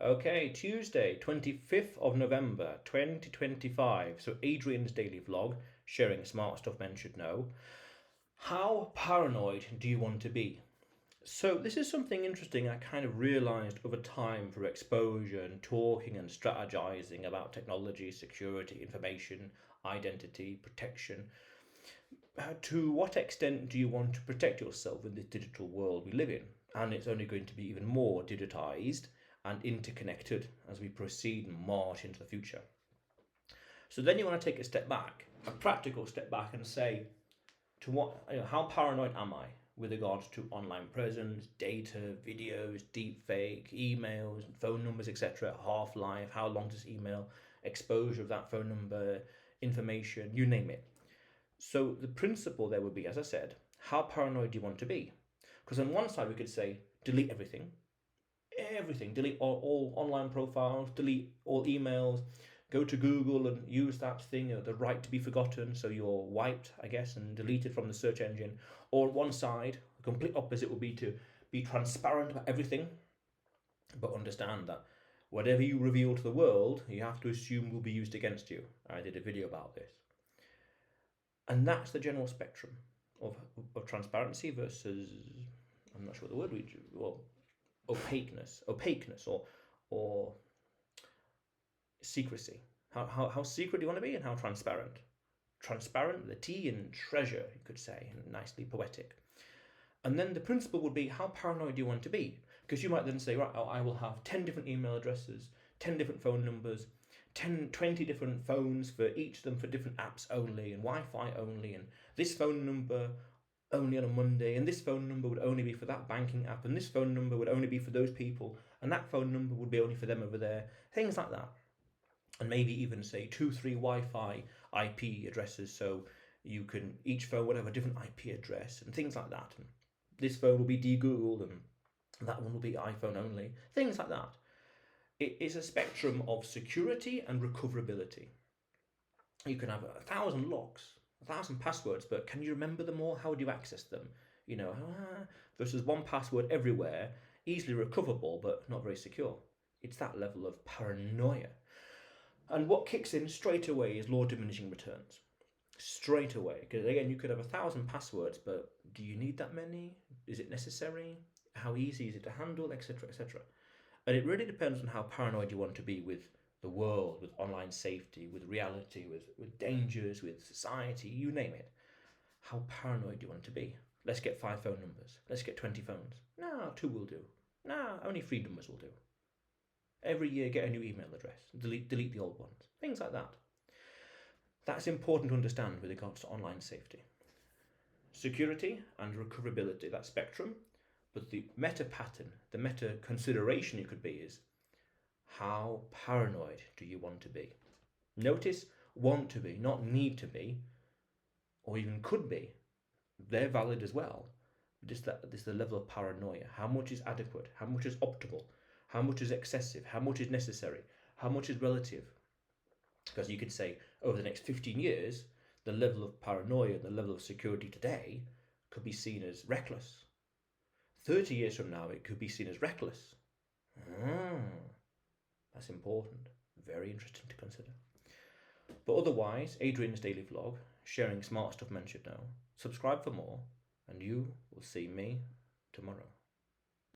Okay, Tuesday, 25th of November, 2025. So, Adrian's daily vlog, sharing smart stuff men should know. How paranoid do you want to be? So, this is something interesting I kind of realized over time through exposure and talking and strategizing about technology, security, information, identity, protection. To what extent do you want to protect yourself in this digital world we live in? And it's only going to be even more digitized and interconnected as we proceed and march into the future. So then you want to take a step back, a practical step back, and say, how paranoid am I with regards to online presence, data, videos, deepfake, emails, phone numbers, etc., half-life, how long does email, exposure of that phone number, information, you name it. So the principle there would be, as I said, how paranoid do you want to be? Because on one side we could say delete everything, delete all online profiles, delete all emails, go to Google and use that thing, the right to be forgotten, so you're wiped, I guess, and deleted from the search engine. Or one side, the complete opposite would be to be transparent about everything, but understand that whatever you reveal to the world, you have to assume will be used against you. I did a video about this. And that's the general spectrum of transparency versus, I'm not sure what the word we well, opaqueness or secrecy. How secret do you want to be and how transparent? Transparent, the T in treasure, you could say, and nicely poetic. And then the principle would be how paranoid do you want to be? Because you might then say, right, I will have 10 different email addresses, 10 different phone numbers, 20 different phones for each of them for different apps only and Wi-Fi only, and this phone number only on a Monday, and this phone number would only be for that banking app, and this phone number would only be for those people, and that phone number would be only for them over there, things like that. And maybe even say 2, 3 Wi-Fi IP addresses, so you can each phone would have a different IP address and things like that. And this phone will be de-Googled and that one will be iPhone only, things like that. It is a spectrum of security and recoverability. You can have 1,000 locks, 1,000 passwords, but can you remember them all? How do you access them? Versus one password everywhere, easily recoverable, but not very secure. It's that level of paranoia. And what kicks in straight away is law of diminishing returns. Straight away. Because again, you could have 1,000 passwords, but do you need that many? Is it necessary? How easy is it to handle, etc., etc.? And it really depends on how paranoid you want to be with the world, with online safety, with reality, with dangers, with society, you name it. How paranoid do you want to be? Let's get 5 phone numbers. Let's get 20 phones. No, 2 will do. No, only 3 numbers will do. Every year get a new email address. Delete the old ones. Things like that. That's important to understand with regards to online safety. Security and recoverability, that spectrum. But the meta pattern, the meta consideration it could be is, how paranoid do you want to be? Notice want to be, not need to be, or even could be. They're valid as well. Just that this is the level of paranoia. How much is adequate? How much is optimal? How much is excessive? How much is necessary? How much is relative? Because you could say over the next 15 years, the level of paranoia, the level of security today could be seen as reckless. 30 years from now, it could be seen as reckless. That's important. Very interesting to consider. But otherwise, Adrian's daily vlog, sharing smart stuff men should know. Subscribe for more, and you will see me tomorrow.